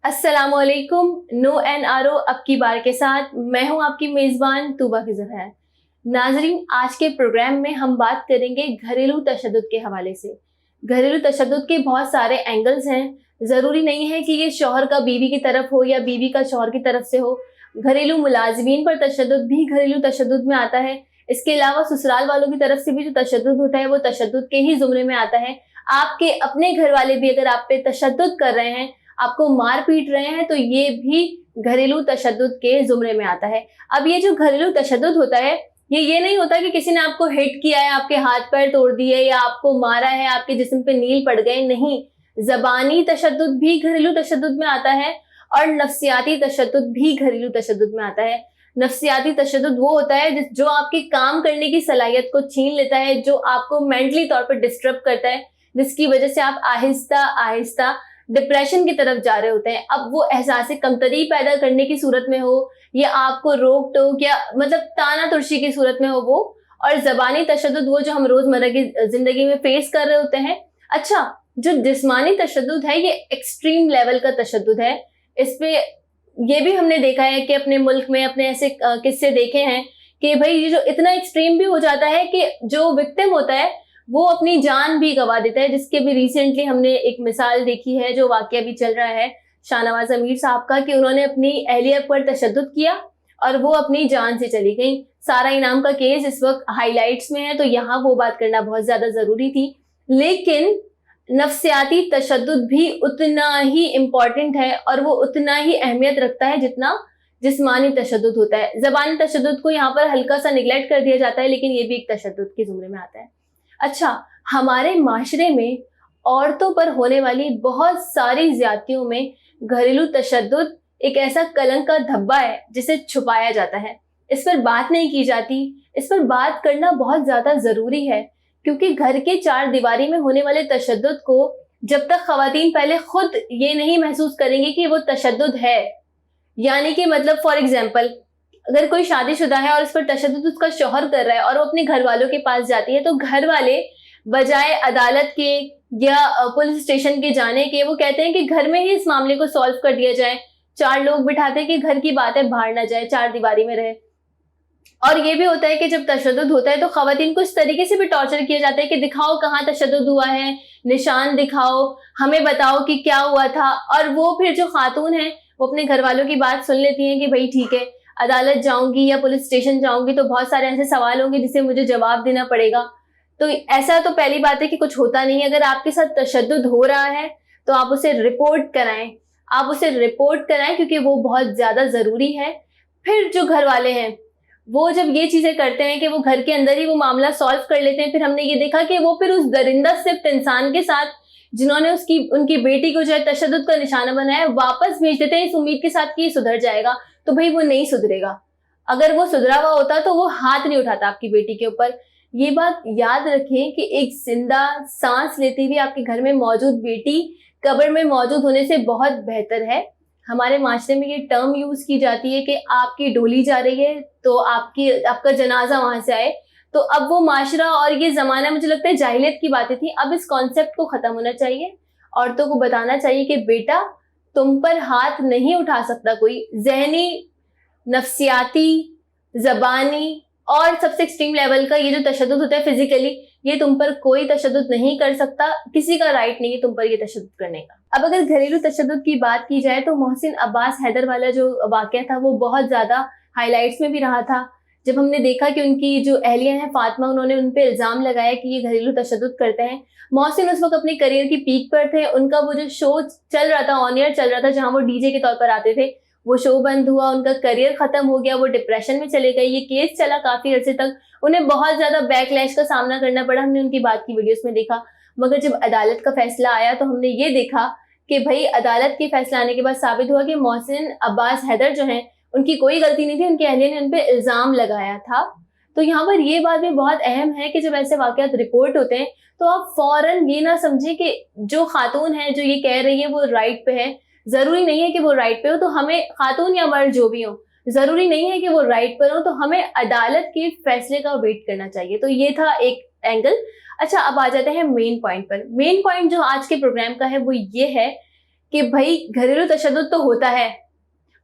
अस्सलाम वालेकुम। No N R O अब की बार के साथ मैं हूं आपकी मेज़बान तूबा खिज़र है। नाजरीन, आज के प्रोग्राम में हम बात करेंगे घरेलू तशद्दुद के हवाले से। घरेलू तशद्दुद के बहुत सारे एंगल्स हैं। ज़रूरी नहीं है कि ये शौहर का बीवी की तरफ हो या बीवी का शौहर की तरफ से हो। घरेलू मुलाज़िमीन पर तशद्दुद भी घरेलू तशद्दुद में आता है। इसके अलावा ससुराल वालों की तरफ से भी जो तशद्दुद होता है वो तशद्दुद के ही ज़ुमरे में आता है। आपके अपने घर वाले भी अगर आप पे तशद्दुद कर रहे हैं, आपको मार पीट रहे हैं, तो ये भी घरेलू तशद्दुद के ज़ुमरे में आता है। अब ये जो घरेलू तशद्दुद होता है, ये नहीं होता कि किसी ने आपको हिट किया है, आपके हाथ पैर तोड़ दिए या आपको मारा है, आपके जिस्म पे नील पड़ गए। नहीं, ज़बानी तशद्दुद भी घरेलू तशद्दुद में आता है और नफ्सियाती तशद्दुद भी घरेलू तशद्दुद में आता है। नफ्सियाती तशद्दुद वो होता है जो आपके काम करने की सलाहियत को छीन लेता है, जो आपको मेंटली तौर पर डिस्टर्ब करता है, जिसकी वजह से आप आहिस्ता आहिस्ता डिप्रेशन की तरफ जा रहे होते हैं। अब वो एहसास कमतरी पैदा करने की सूरत में हो या आपको रोक टोक या मतलब ताना तुर्शी की सूरत में हो वो, और ज़बानी तशद्दुद वो जो हम रोजमर्रा की जिंदगी में फेस कर रहे होते हैं। अच्छा, जो जिस्मानी तशद्दुद है ये एक्सट्रीम लेवल का तशद्दुद है। इस पे ये भी हमने देखा है कि अपने मुल्क में अपने ऐसे किस्से देखे हैं कि भाई ये जो इतना एक्सट्रीम भी हो जाता है कि जो विक्टिम होता है वो अपनी जान भी गंवा देता है, जिसके भी रिसेंटली हमने एक मिसाल देखी है, जो वाकया भी चल रहा है शाहनवाज अमीर साहब का, कि उन्होंने अपनी अहलिया पर तशद्दुद किया और वो अपनी जान से चली गई। सारा इनाम का केस इस वक्त हाईलाइट्स में है, तो यहाँ वो बात करना बहुत ज्यादा जरूरी थी। लेकिन नफ्सियाती तशद्दुद भी उतना ही इम्पोर्टेंट है और वो उतना ही अहमियत रखता है जितना जिस्मानी तशद्दुद होता है। ज़बानी तशद्दुद को यहाँ पर हल्का सा निगलेक्ट कर दिया जाता है, लेकिन ये भी एक तशद्दुद के ज़ुमरे में आता है। अच्छा, हमारे माशरे में औरतों पर होने वाली बहुत सारी ज्यादतियों में घरेलू तशद्दुद एक ऐसा कलंक का धब्बा है जिसे छुपाया जाता है। इस पर बात नहीं की जाती। इस पर बात करना बहुत ज्यादा जरूरी है, क्योंकि घर के चार दीवारी में होने वाले तशद्दुद को जब तक खवातीन पहले खुद ये नहीं महसूस करेंगे कि वो तशद्दुद है, यानी कि मतलब फॉर एग्जाम्पल अगर कोई शादीशुदा है और उस पर तशद्दुद उसका शौहर कर रहा है और वो अपने घर वालों के पास जाती है, तो घर वाले बजाय अदालत के या पुलिस स्टेशन के जाने के वो कहते हैं कि घर में ही इस मामले को सॉल्व कर दिया जाए। चार लोग बिठाते हैं कि घर की बात है, बाहर ना जाए, चार दीवारी में रहे। और ये भी होता है कि जब तशद्दुद होता है तो खवातीन को इस तरीके से भी टॉर्चर किया जाता है कि दिखाओ कहाँ तशद्दुद हुआ है, निशान दिखाओ, हमें बताओ कि क्या हुआ था। और वो फिर जो खातून है वो अपने घर वालों की बात सुन लेती हैं कि भाई ठीक है, अदालत जाऊंगी या पुलिस स्टेशन जाऊंगी तो बहुत सारे ऐसे सवाल होंगे जिसे मुझे जवाब देना पड़ेगा। तो ऐसा तो पहली बात है कि कुछ होता नहीं है। अगर आपके साथ तशद्दुद हो रहा है तो आप उसे रिपोर्ट कराएं, आप उसे रिपोर्ट कराएं, क्योंकि वो बहुत ज्यादा जरूरी है। फिर जो घर वाले हैं वो जब ये चीजें करते हैं कि वो घर के अंदर ही वो मामला सॉल्व कर लेते हैं, फिर हमने ये देखा कि वो फिर उस दरिंदा सिर्फ इंसान के साथ जिन्होंने उनकी बेटी को जो है तशद्दुद का निशाना बनाया वापस भेज देते हैं इस उम्मीद के साथ कि ये सुधर जाएगा। तो भाई वो नहीं सुधरेगा। अगर वो सुधरा हुआ होता तो वो हाथ नहीं उठाता आपकी बेटी के ऊपर। ये बात याद रखें कि एक जिंदा सांस लेती हुई आपके घर में मौजूद बेटी कब्र में मौजूद होने से बहुत बेहतर है। हमारे माशरे में ये टर्म यूज की जाती है कि आपकी डोली जा रही है तो आपका जनाजा वहां से आए। तो अब वो माशरा और ये जमाना, मुझे लगता है जाहिलियत की बातें थी, अब इस कॉन्सेप्ट को खत्म होना चाहिए। औरतों को बताना चाहिए कि बेटा तुम पर हाथ नहीं उठा सकता कोई। जहनी, नफ्सियाती, जबानी और सबसे एक्सट्रीम लेवल का ये जो तशद्दुद होता है फिजिकली, ये तुम पर कोई तशद्दुद नहीं कर सकता। किसी का राइट नहीं है तुम पर ये तशद्दुद करने का। अब अगर घरेलू तशद्दुद की बात की जाए तो मोहसिन अब्बास हैदर वाला जो वाकया था वो बहुत ज्यादा हाईलाइट्स में भी रहा था। जब हमने देखा कि उनकी जो अहलिया है फातिमा, उन्होंने उन पे इल्जाम लगाया कि ये घरेलू तशद्दुद करते हैं। मोहसिन उस वक्त अपने करियर की पीक पर थे। उनका वो जो शो चल रहा था, ऑन एयर चल रहा था, जहां वो डीजे के तौर पर आते थे, वो शो बंद हुआ, उनका करियर खत्म हो गया, वो डिप्रेशन में चले गए। ये केस चला काफी अर्से तक, उन्हें बहुत ज्यादा बैकलैश का सामना करना पड़ा। हमने उनकी बात की वीडियोस में देखा। मगर जब अदालत का फैसला आया तो हमने ये देखा कि भाई अदालत के फैसला आने के बाद साबित हुआ कि मोहसिन अब्बास हैदर जो हैं उनकी कोई गलती नहीं थी, उनकी अहलिया ने उन पे इल्जाम लगाया था। तो यहाँ पर ये बात भी बहुत अहम है कि जब ऐसे वाकयात रिपोर्ट होते हैं तो आप फौरन ये ना समझें कि जो खातून है जो ये कह रही है वो राइट पे है। जरूरी नहीं है कि वो राइट पे हो, तो हमें, खातून या मर्द जो भी हो, जरूरी नहीं है कि वो राइट पर हो, तो हमें अदालत के फैसले का वेट करना चाहिए। तो ये था एक एंगल। अच्छा, अब आ जाते हैं मेन पॉइंट पर। मेन पॉइंट जो आज के प्रोग्राम का है वो ये है کہ भाई घरेलू तशद्दुद तो होता है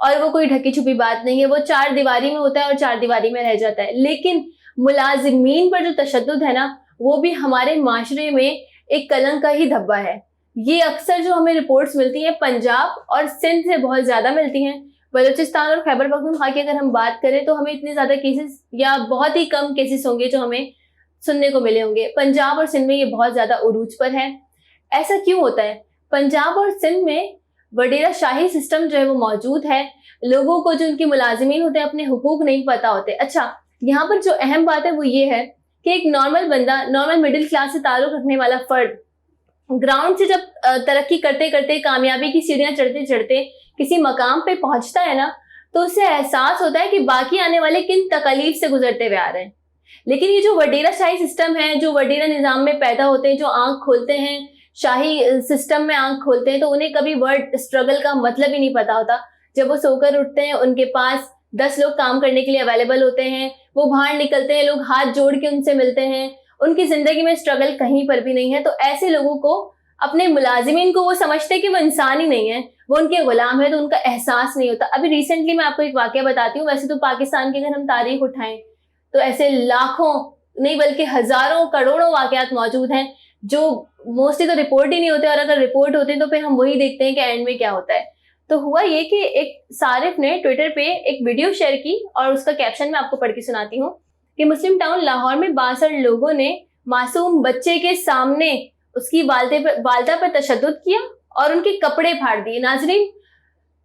और वो कोई ढकी छुपी बात नहीं है, वो 4 दीवारी में होता है और 4 दीवारी में रह जाता है, लेकिन मुलाजिमीन पर जो तशद्दुद है ना, वो भी हमारे माशरे में एक कलंक का ही धब्बा है। ये अक्सर जो हमें रिपोर्ट्स मिलती हैं पंजाब और सिंध से बहुत ज़्यादा मिलती हैं। बलूचिस्तान और खैबर पख्तूनख्वा की अगर हम बात करें तो हमें इतने ज़्यादा केसेस या बहुत ही कम केसेस होंगे जो हमें सुनने को मिले होंगे। पंजाब और सिंध में ये बहुत ज़्यादा उरूज पर है। ऐसा क्यों होता है? पंजाब और सिंध में वडेरा शाही सिस्टम जो है वो मौजूद है। लोगों को जो उनके मुलाजिमीन होते हैं अपने हुकूक नहीं पता होते। अच्छा, यहाँ पर जो अहम बात है वो ये है कि एक नॉर्मल बंदा, नॉर्मल मिडिल क्लास से ताल्लुक रखने वाला फर्द ग्राउंड से जब तरक्की करते करते कामयाबी की सीढ़ियां चढ़ते चढ़ते किसी मकाम पे पहुंचता है ना, तो उसे एहसास होता है कि बाकी आने वाले किन तकलीफ से गुजरते हुए आ रहे हैं। लेकिन ये जो वडेरा शाही सिस्टम है, जो वडेरा निज़ाम में पैदा होते हैं, जो आंख खोलते हैं, शाही सिस्टम में आंख खोलते हैं, तो उन्हें कभी वर्ड स्ट्रगल का मतलब ही नहीं पता होता। जब वो सोकर उठते हैं, उनके पास 10 लोग काम करने के लिए अवेलेबल होते हैं, वो बाहर निकलते हैं, लोग हाथ जोड़ के उनसे मिलते हैं, उनकी जिंदगी में स्ट्रगल कहीं पर भी नहीं है। तो ऐसे लोगों को, अपने मुलाजिमीन को, वो समझते हैं कि वो इंसान ही नहीं है, वो उनके गुलाम है, तो उनका एहसास नहीं होता। अभी रिसेंटली मैं आपको एक वाकया बताती हूँ। वैसे तो पाकिस्तान की अगर हम तारीख उठाएं तो ऐसे लाखों नहीं बल्कि हजारों करोड़ों वाकयात मौजूद हैं जो मोस्टली तो रिपोर्ट ही नहीं होते, और अगर रिपोर्ट होते हैं तो फिर हम वही देखते हैं कि एंड में क्या होता है। तो हुआ ये कि एक सारिफ ने ट्विटर पे एक वीडियो शेयर की और उसका कैप्शन मैं आपको पढ़ के सुनाती हूँ कि मुस्लिम टाउन लाहौर में 62 लोगों ने मासूम बच्चे के सामने उसकी वालदा पर तशद्दुद किया और उनके कपड़े फाड़ दिए। नाजरीन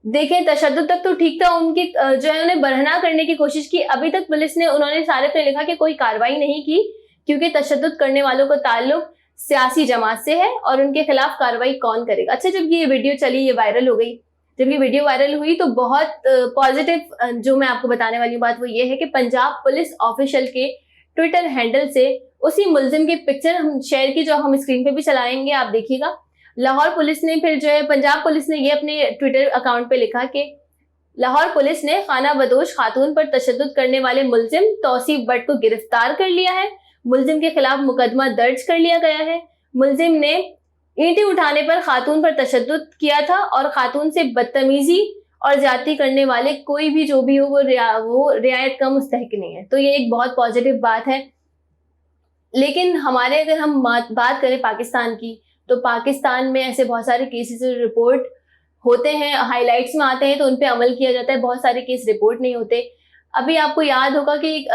देखें, तशद्दुद तक तो ठीक था, उनकी जो है उन्हें बरहना करने की कोशिश की। अभी तक पुलिस ने, उन्होंने सारिफ ने लिखा कि कोई कार्रवाई नहीं की क्योंकि तशद्दुद करने वालों का ताल्लुक सियासी जमात से है और उनके खिलाफ कार्रवाई कौन करेगा। अच्छा, जब ये वीडियो चली, ये वायरल हो गई, जब ये वीडियो वायरल हुई तो बहुत पॉजिटिव जो मैं आपको बताने वाली बात वो ये है कि पंजाब पुलिस ऑफिशियल के ट्विटर हैंडल से उसी मुलजिम की पिक्चर हम शेयर की, जो हम स्क्रीन पे भी चलाएंगे, आप देखिएगा। लाहौर पुलिस ने फिर जो है, पंजाब पुलिस ने ये अपने ट्विटर अकाउंट पे लिखा कि लाहौर पुलिस ने खाना बदोश खातून पर तशद्दुद करने वाले मुलजिम तौसीफ भट्ट को गिरफ्तार कर लिया है। मुलजिम के खिलाफ मुकदमा दर्ज कर लिया गया है। मुलजिम ने ईंटें उठाने पर खातून पर तशद्दुद किया था और खातून से बदतमीजी और ज्यादती करने वाले कोई भी जो भी हो वो रियायत का मुस्तहिक नहीं है। तो ये एक बहुत पॉजिटिव बात है। लेकिन हमारे, अगर हम बात करें पाकिस्तान की, तो पाकिस्तान में ऐसे बहुत सारे केसेस रिपोर्ट होते हैं, हाईलाइट्स में आते हैं तो उन पे अमल किया जाता है। बहुत सारे केस रिपोर्ट नहीं होते। अभी आपको याद होगा कि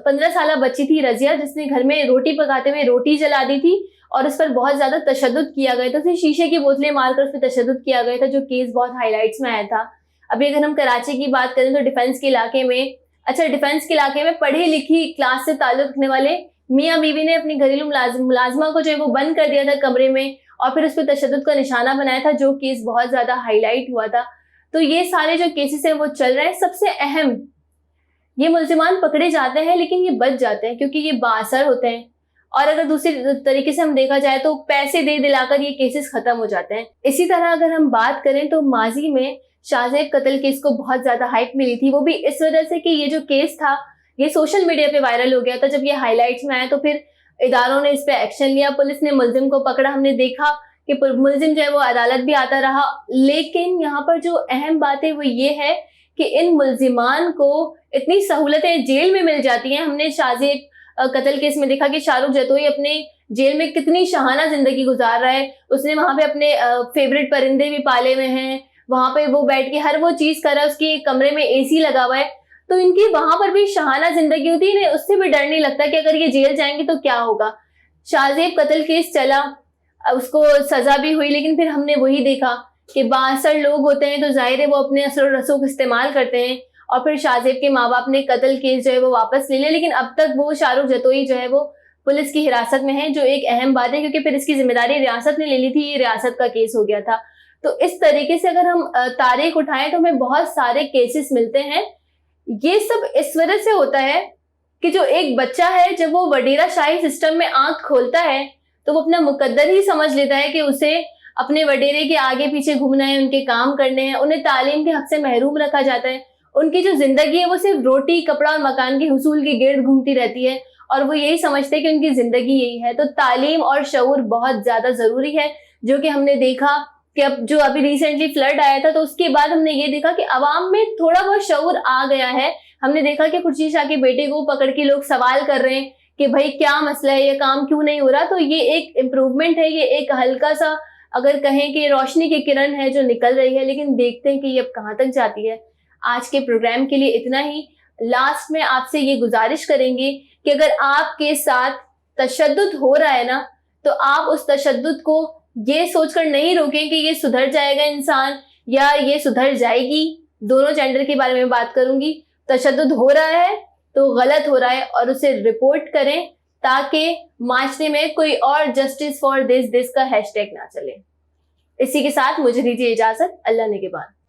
15 साल बच्ची थी रजिया, जिसने घर में रोटी पकाते हुए रोटी जला दी थी और उस पर बहुत ज्यादा तशद्दुद किया गया था। तो शीशे की बोतलें मारकर उस पर तशद्दुद किया गया था, जो केस बहुत हाईलाइट्स में आया था। अभी अगर हम कराची की बात करें तो डिफेंस के इलाके में, डिफेंस के इलाके में पढ़ी लिखी क्लास से ताल्लुक रखने वाले मियाँ बीवी ने अपनी घरेलू मुलाजिमा को जो है वो बंद कर दिया था कमरे में और फिर उस पर तशद्दुद का निशाना बनाया था, जो केस बहुत ज्यादा हाईलाइट हुआ था। तो ये सारे जो केसेस हैं वो चल रहे हैं। सबसे अहम, ये मुलजिमान पकड़े जाते हैं लेकिन ये बच जाते हैं क्योंकि ये बाअसर होते हैं, और अगर दूसरी तरीके से हम देखा जाए तो पैसे दे दिलाकर ये केसेस खत्म हो जाते हैं। इसी तरह अगर हम बात करें तो माजी में शाहजेब कत्ल केस को बहुत ज्यादा हाइप मिली थी, वो भी इस वजह से कि ये जो केस था ये सोशल मीडिया पे वायरल हो गया था। जब ये हाईलाइट्स में आया तो फिर इदारों ने इस पे एक्शन लिया, पुलिस ने मुलजिम को पकड़ा। हमने देखा कि मुलजिम जो है वो अदालत भी आता रहा। लेकिन यहाँ पर जो अहम बात है वो ये है कि इन मुलजिमान को इतनी सहूलतें जेल में मिल जाती हैं। हमने शाहजेब कत्ल केस में देखा कि शाहरुख जतोई अपने जेल में कितनी शाहाना जिंदगी गुजार रहा है। उसने वहां पे अपने फेवरेट परिंदे भी पाले हुए हैं, वहां पे वो बैठ के हर वो चीज कर रहा है, उसके कमरे में एसी लगा हुआ है। तो इनकी वहां पर भी शाहाना जिंदगी होती है, इन्हें उससे भी डर नहीं लगता कि अगर ये जेल जाएंगे तो क्या होगा। शाहजेब कत्ल केस चला, उसको सजा भी हुई, लेकिन फिर हमने वही देखा कि बाअसर लोग होते हैं तो जाहिर है वो अपने असर रसूख इस्तेमाल करते हैं, और फिर शाहजेब के माँ बाप ने कत्ल केस जो है वो वापस ले लिया। लेकिन अब तक वो शाहरुख जतोई जो है वो पुलिस की हिरासत में है, जो एक अहम बात है क्योंकि फिर इसकी जिम्मेदारी रियासत ने ले ली थी, ये रियासत का केस हो गया था। तो इस तरीके से अगर हम तारीख उठाएं तो हमें बहुत सारे केसेस मिलते हैं। ये सब इस वजह से होता है कि जो एक बच्चा है जब वो वडेरा शाही सिस्टम में आंख खोलता है तो वो अपना मुकद्दर ही समझ लेता है कि उसे अपने वडेरे के आगे पीछे घूमना है, उनके काम करने हैं, उन्हें तालीम के हक से महरूम रखा जाता है। उनकी जो जिंदगी है वो सिर्फ रोटी कपड़ा और मकान के हुसूल के गिर्द घूमती रहती है और वो यही समझते हैं कि उनकी जिंदगी यही है। तो तालीम और शऊर बहुत ज्यादा जरूरी है, जो कि हमने देखा کہ اب جو ابھی ریسنٹلی فلڈ آیا تھا تو اس کے بعد ہم نے یہ دیکھا کہ عوام میں تھوڑا بہت شعور آ گیا ہے. ہم نے دیکھا کہ خورشید شاہ کے بیٹے کو پکڑ کے لوگ سوال کر رہے ہیں کہ بھائی کیا مسئلہ ہے, یہ کام کیوں نہیں ہو رہا. تو یہ ایک امپروومنٹ ہے, یہ ایک ہلکا سا اگر کہیں کہ روشنی کی کرن ہے جو نکل رہی ہے, لیکن دیکھتے ہیں کہ یہ اب کہاں تک جاتی ہے. آج کے پروگرام کے لیے اتنا ہی. لاسٹ میں آپ سے یہ گزارش کریں گے کہ اگر آپ کے ساتھ تشدد ہو رہا ہے نا, تو آپ اس تشدد کو یہ سوچ کر نہیں روکیں کہ یہ سدھر جائے گا انسان یا یہ سدھر جائے گی. دونوں جینڈر کے بارے میں بات کروں گی. تشدد ہو رہا ہے تو غلط ہو رہا ہے اور اسے رپورٹ کریں تاکہ معاشرے میں کوئی اور جسٹس فار دس کا ہیش ٹیگ نہ چلے. اسی کے ساتھ مجھے دیجیے اجازت. اللہ نگہبان.